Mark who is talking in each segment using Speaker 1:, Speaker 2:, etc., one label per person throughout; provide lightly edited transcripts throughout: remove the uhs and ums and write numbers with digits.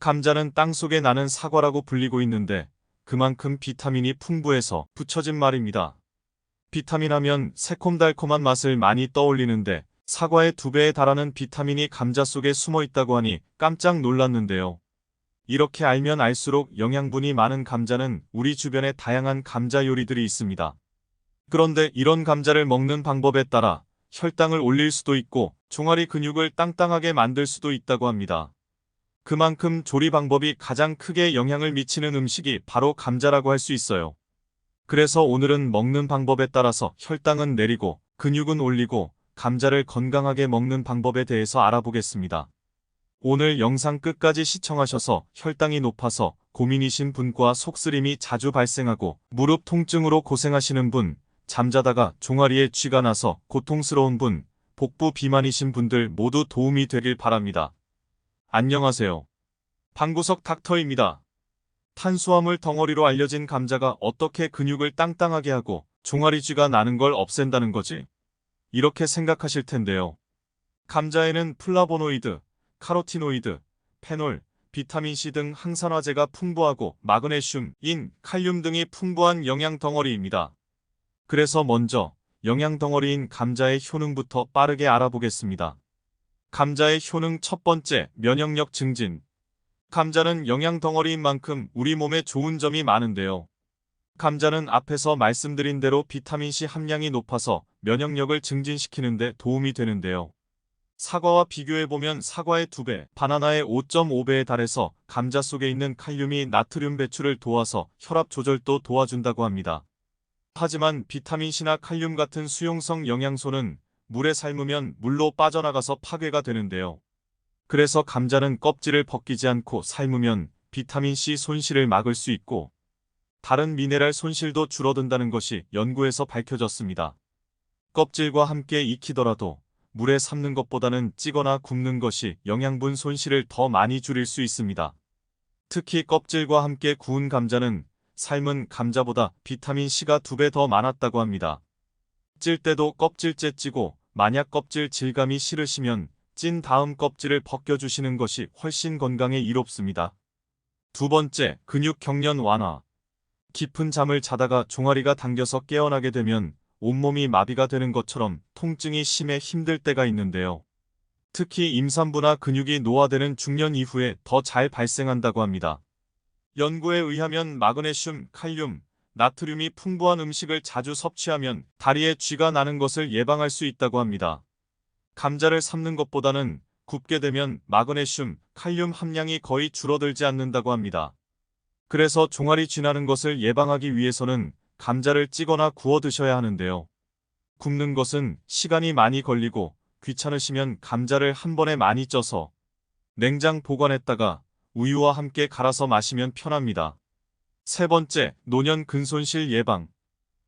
Speaker 1: 감자는 땅속에 나는 사과라고 불리고 있는데 그만큼 비타민이 풍부해서 붙여진 말입니다. 비타민 하면 새콤달콤한 맛을 많이 떠올리는데 사과의 2배에 달하는 비타민이 감자 속에 숨어 있다고 하니 깜짝 놀랐는데요. 이렇게 알면 알수록 영양분이 많은 감자는 우리 주변에 다양한 감자 요리들이 있습니다. 그런데 이런 감자를 먹는 방법에 따라 혈당을 올릴 수도 있고 종아리 근육을 땅땅하게 만들 수도 있다고 합니다. 그만큼 조리 방법이 가장 크게 영향을 미치는 음식이 바로 감자라고 할 수 있어요. 그래서 오늘은 먹는 방법에 따라서 혈당은 내리고 근육은 올리고 감자를 건강하게 먹는 방법에 대해서 알아보겠습니다. 오늘 영상 끝까지 시청하셔서 혈당이 높아서 고민이신 분과 속쓰림이 자주 발생하고 무릎 통증으로 고생하시는 분, 잠자다가 종아리에 쥐가 나서 고통스러운 분, 복부 비만이신 분들 모두 도움이 되길 바랍니다. 안녕하세요. 방구석 닥터입니다. 탄수화물 덩어리로 알려진 감자가 어떻게 근육을 땅땅하게 하고 종아리 쥐가 나는 걸 없앤다는 거지? 이렇게 생각하실 텐데요. 감자에는 플라보노이드, 카로티노이드, 페놀, 비타민C 등 항산화제가 풍부하고 마그네슘, 인, 칼륨 등이 풍부한 영양 덩어리입니다. 그래서 먼저 영양 덩어리인 감자의 효능부터 빠르게 알아보겠습니다. 감자의 효능 첫 번째, 면역력 증진. 감자는 영양 덩어리인 만큼 우리 몸에 좋은 점이 많은데요. 감자는 앞에서 말씀드린 대로 비타민C 함량이 높아서 면역력을 증진시키는 데 도움이 되는데요. 사과와 비교해보면 사과의 2배, 바나나의 5.5배에 달해서 감자 속에 있는 칼륨이 나트륨 배출을 도와서 혈압 조절도 도와준다고 합니다. 하지만 비타민C나 칼륨 같은 수용성 영양소는 물에 삶으면 물로 빠져나가서 파괴가 되는데요. 그래서 감자는 껍질을 벗기지 않고 삶으면 비타민C 손실을 막을 수 있고 다른 미네랄 손실도 줄어든다는 것이 연구에서 밝혀졌습니다. 껍질과 함께 익히더라도 물에 삶는 것보다는 찌거나 굽는 것이 영양분 손실을 더 많이 줄일 수 있습니다. 특히 껍질과 함께 구운 감자는 삶은 감자보다 비타민C가 2배 더 많았다고 합니다. 찔 때도 껍질째 찌고 만약 껍질 질감이 싫으시면 찐 다음 껍질을 벗겨주시는 것이 훨씬 건강에 이롭습니다. 두 번째, 근육 경련 완화. 깊은 잠을 자다가 종아리가 당겨서 깨어나게 되면 온몸이 마비가 되는 것처럼 통증이 심해 힘들 때가 있는데요. 특히 임산부나 근육이 노화되는 중년 이후에 더 잘 발생한다고 합니다. 연구에 의하면 마그네슘, 칼륨, 나트륨이 풍부한 음식을 자주 섭취하면 다리에 쥐가 나는 것을 예방할 수 있다고 합니다. 감자를 삶는 것보다는 굽게 되면 마그네슘, 칼륨 함량이 거의 줄어들지 않는다고 합니다. 그래서 종아리 쥐 나는 것을 예방하기 위해서는 감자를 찌거나 구워 드셔야 하는데요. 굽는 것은 시간이 많이 걸리고 귀찮으시면 감자를 한 번에 많이 쪄서 냉장 보관했다가 우유와 함께 갈아서 마시면 편합니다. 세 번째, 노년 근손실 예방.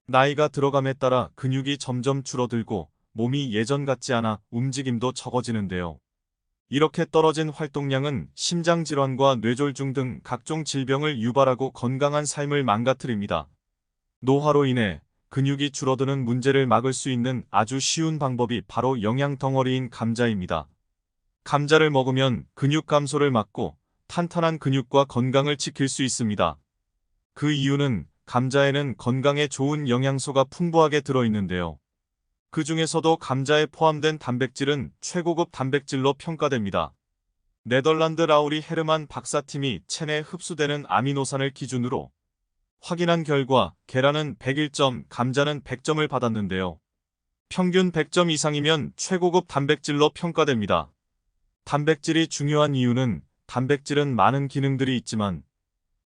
Speaker 1: 나이가 들어감에 따라 근육이 점점 줄어들고 몸이 예전 같지 않아 움직임도 적어지는데요. 이렇게 떨어진 활동량은 심장질환과 뇌졸중 등 각종 질병을 유발하고 건강한 삶을 망가뜨립니다. 노화로 인해 근육이 줄어드는 문제를 막을 수 있는 아주 쉬운 방법이 바로 영양 덩어리인 감자입니다. 감자를 먹으면 근육 감소를 막고 탄탄한 근육과 건강을 지킬 수 있습니다. 그 이유는 감자에는 건강에 좋은 영양소가 풍부하게 들어있는데요. 그 중에서도 감자에 포함된 단백질은 최고급 단백질로 평가됩니다. 네덜란드 라우리 헤르만 박사팀이 체내에 흡수되는 아미노산을 기준으로 확인한 결과 계란은 101점, 감자는 100점을 받았는데요. 평균 100점 이상이면 최고급 단백질로 평가됩니다. 단백질이 중요한 이유는 단백질은 많은 기능들이 있지만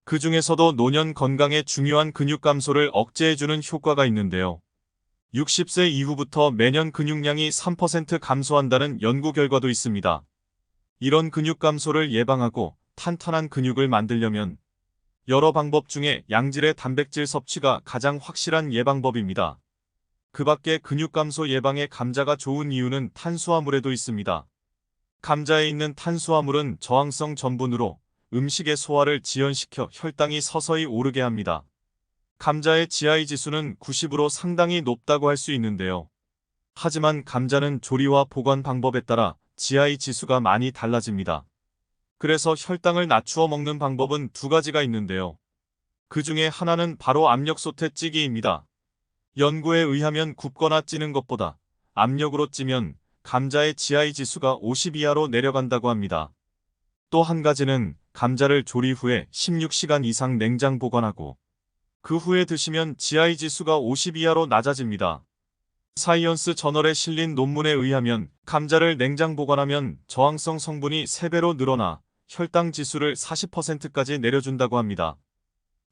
Speaker 1: 그 중에서도 노년 건강에 중요한 근육 감소를 억제해주는 효과가 있는데요. 60세 이후부터 매년 근육량이 3% 감소한다는 연구 결과도 있습니다. 이런 근육 감소를 예방하고 탄탄한 근육을 만들려면 여러 방법 중에 양질의 단백질 섭취가 가장 확실한 예방법입니다. 그 밖에 근육 감소 예방에 감자가 좋은 이유는 탄수화물에도 있습니다. 감자에 있는 탄수화물은 저항성 전분으로 음식의 소화를 지연시켜 혈당이 서서히 오르게 합니다. 감자의 GI 지수는 90으로 상당히 높다고 할 수 있는데요. 하지만 감자는 조리와 보관 방법에 따라 GI 지수가 많이 달라집니다. 그래서 혈당을 낮추어 먹는 방법은 두 가지가 있는데요. 그 중에 하나는 바로 압력솥에 찌기입니다. 연구에 의하면 굽거나 찌는 것보다 압력으로 찌면 감자의 GI 지수가 50 이하로 내려간다고 합니다. 또 한 가지는 감자를 조리 후에 16시간 이상 냉장 보관하고 그 후에 드시면 GI 지수가 50 이하로 낮아집니다. 사이언스 저널에 실린 논문에 의하면 감자를 냉장 보관하면 저항성 성분이 3배로 늘어나 혈당 지수를 40%까지 내려준다고 합니다.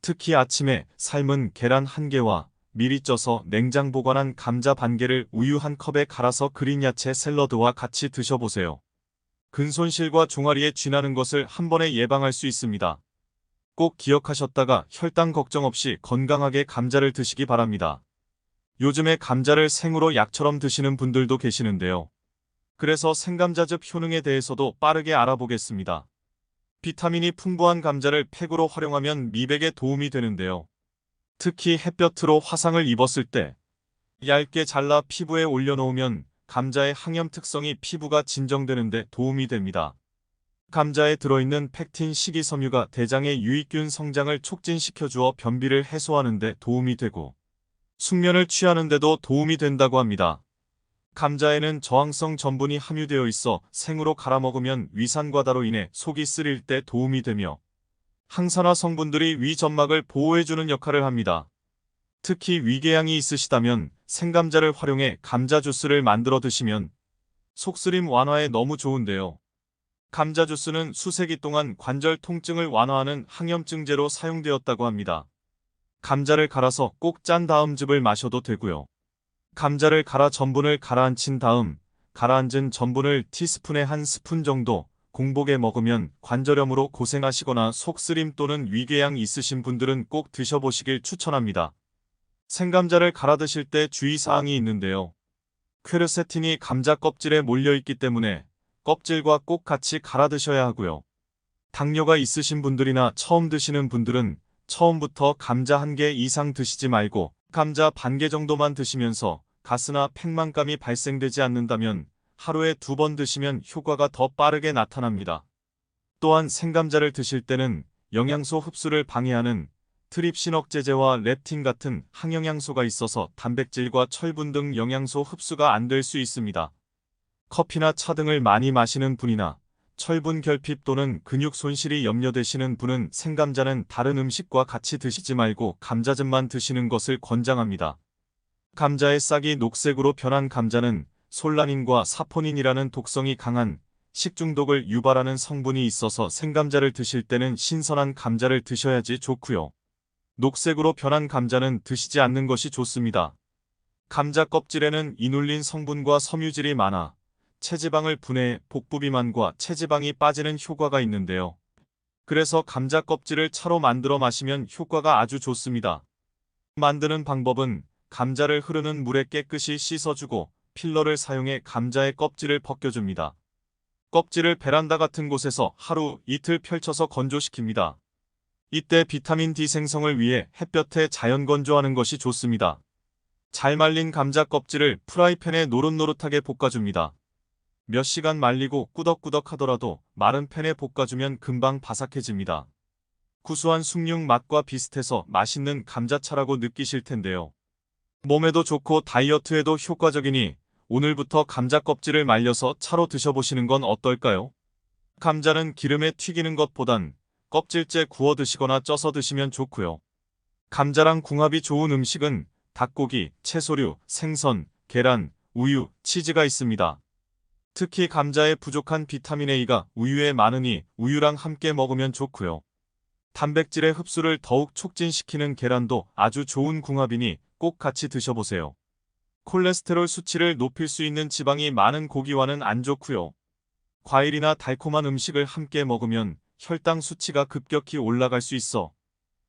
Speaker 1: 특히 아침에 삶은 계란 1개와 미리 쪄서 냉장 보관한 감자 반 개를 우유 1컵에 갈아서 그린 야채 샐러드와 같이 드셔보세요. 근손실과 종아리에 쥐나는 것을 한 번에 예방할 수 있습니다. 꼭 기억하셨다가 혈당 걱정 없이 건강하게 감자를 드시기 바랍니다. 요즘에 감자를 생으로 약처럼 드시는 분들도 계시는데요. 그래서 생감자즙 효능에 대해서도 빠르게 알아보겠습니다. 비타민이 풍부한 감자를 팩으로 활용하면 미백에 도움이 되는데요. 특히 햇볕으로 화상을 입었을 때 얇게 잘라 피부에 올려놓으면 감자의 항염 특성이 피부가 진정되는 데 도움이 됩니다. 감자에 들어있는 팩틴 식이섬유가 대장의 유익균 성장을 촉진시켜주어 변비를 해소하는 데 도움이 되고 숙면을 취하는 데도 도움이 된다고 합니다. 감자에는 저항성 전분이 함유되어 있어 생으로 갈아 먹으면 위산과다로 인해 속이 쓰릴 때 도움이 되며 항산화 성분들이 위 점막을 보호해주는 역할을 합니다. 특히 위궤양이 있으시다면 생감자를 활용해 감자 주스를 만들어 드시면 속쓰림 완화에 너무 좋은데요. 감자 주스는 수세기 동안 관절 통증을 완화하는 항염증제로 사용되었다고 합니다. 감자를 갈아서 꼭 짠 다음 즙을 마셔도 되고요. 감자를 갈아 전분을 가라앉힌 다음 가라앉은 전분을 티스푼에 1스푼 정도 공복에 먹으면 관절염으로 고생하시거나 속쓰림 또는 위궤양 있으신 분들은 꼭 드셔보시길 추천합니다. 생감자를 갈아 드실 때 주의사항이 있는데요. 퀘르세틴이 감자 껍질에 몰려있기 때문에 껍질과 꼭 같이 갈아 드셔야 하고요. 당뇨가 있으신 분들이나 처음 드시는 분들은 처음부터 감자 1개 이상 드시지 말고 감자 반 개 정도만 드시면서 가스나 팽만감이 발생되지 않는다면 하루에 2번 드시면 효과가 더 빠르게 나타납니다. 또한 생감자를 드실 때는 영양소 흡수를 방해하는 트립신 억제제와 렙틴 같은 항영양소가 있어서 단백질과 철분 등 영양소 흡수가 안 될 수 있습니다. 커피나 차 등을 많이 마시는 분이나 철분 결핍 또는 근육 손실이 염려되시는 분은 생감자는 다른 음식과 같이 드시지 말고 감자즙만 드시는 것을 권장합니다. 감자의 싹이 녹색으로 변한 감자는 솔라닌과 사포닌이라는 독성이 강한 식중독을 유발하는 성분이 있어서 생감자를 드실 때는 신선한 감자를 드셔야지 좋고요. 녹색으로 변한 감자는 드시지 않는 것이 좋습니다. 감자 껍질에는 이눌린 성분과 섬유질이 많아 체지방을 분해해 복부 비만과 체지방이 빠지는 효과가 있는데요. 그래서 감자 껍질을 차로 만들어 마시면 효과가 아주 좋습니다. 만드는 방법은 감자를 흐르는 물에 깨끗이 씻어주고 필러를 사용해 감자의 껍질을 벗겨줍니다. 껍질을 베란다 같은 곳에서 하루 이틀 펼쳐서 건조시킵니다. 이때 비타민 D 생성을 위해 햇볕에 자연 건조하는 것이 좋습니다. 잘 말린 감자 껍질을 프라이팬에 노릇노릇하게 볶아줍니다. 몇 시간 말리고 꾸덕꾸덕 하더라도 마른 팬에 볶아주면 금방 바삭해집니다. 구수한 숭늉 맛과 비슷해서 맛있는 감자차라고 느끼실 텐데요. 몸에도 좋고 다이어트에도 효과적이니 오늘부터 감자 껍질을 말려서 차로 드셔보시는 건 어떨까요? 감자는 기름에 튀기는 것보단 껍질째 구워 드시거나 쪄서 드시면 좋고요. 감자랑 궁합이 좋은 음식은 닭고기, 채소류, 생선, 계란, 우유, 치즈가 있습니다. 특히 감자에 부족한 비타민 A가 우유에 많으니 우유랑 함께 먹으면 좋고요. 단백질의 흡수를 더욱 촉진시키는 계란도 아주 좋은 궁합이니 꼭 같이 드셔보세요. 콜레스테롤 수치를 높일 수 있는 지방이 많은 고기와는 안 좋고요. 과일이나 달콤한 음식을 함께 먹으면 혈당 수치가 급격히 올라갈 수 있어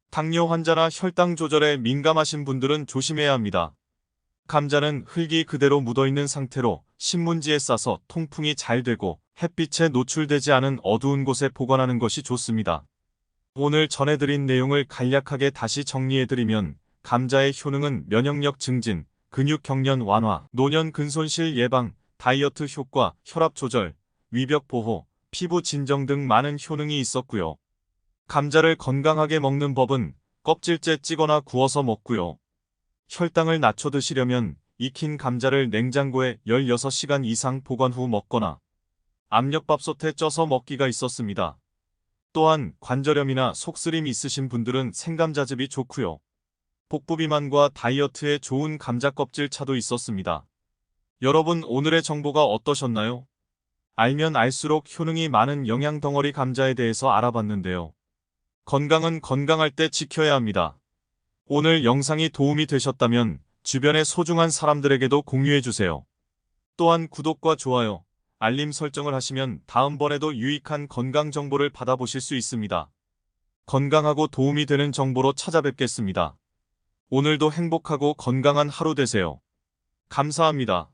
Speaker 1: 당뇨 환자나 혈당 조절에 민감하신 분들은 조심해야 합니다. 감자는 흙이 그대로 묻어있는 상태로 신문지에 싸서 통풍이 잘 되고 햇빛에 노출되지 않은 어두운 곳에 보관하는 것이 좋습니다. 오늘 전해드린 내용을 간략하게 다시 정리해드리면 감자의 효능은 면역력 증진, 근육 경련 완화, 노년 근손실 예방, 다이어트 효과, 혈압 조절, 위벽 보호, 피부 진정 등 많은 효능이 있었고요. 감자를 건강하게 먹는 법은 껍질째 찌거나 구워서 먹고요. 혈당을 낮춰 드시려면 익힌 감자를 냉장고에 16시간 이상 보관 후 먹거나 압력밥솥에 쪄서 먹기가 있었습니다. 또한 관절염이나 속쓰림 있으신 분들은 생감자즙이 좋고요. 복부 비만과 다이어트에 좋은 감자 껍질 차도 있었습니다. 여러분 오늘의 정보가 어떠셨나요? 알면 알수록 효능이 많은 영양 덩어리 감자에 대해서 알아봤는데요. 건강은 건강할 때 지켜야 합니다. 오늘 영상이 도움이 되셨다면 주변의 소중한 사람들에게도 공유해주세요. 또한 구독과 좋아요, 알림 설정을 하시면 다음번에도 유익한 건강 정보를 받아보실 수 있습니다. 건강하고 도움이 되는 정보로 찾아뵙겠습니다. 오늘도 행복하고 건강한 하루 되세요. 감사합니다.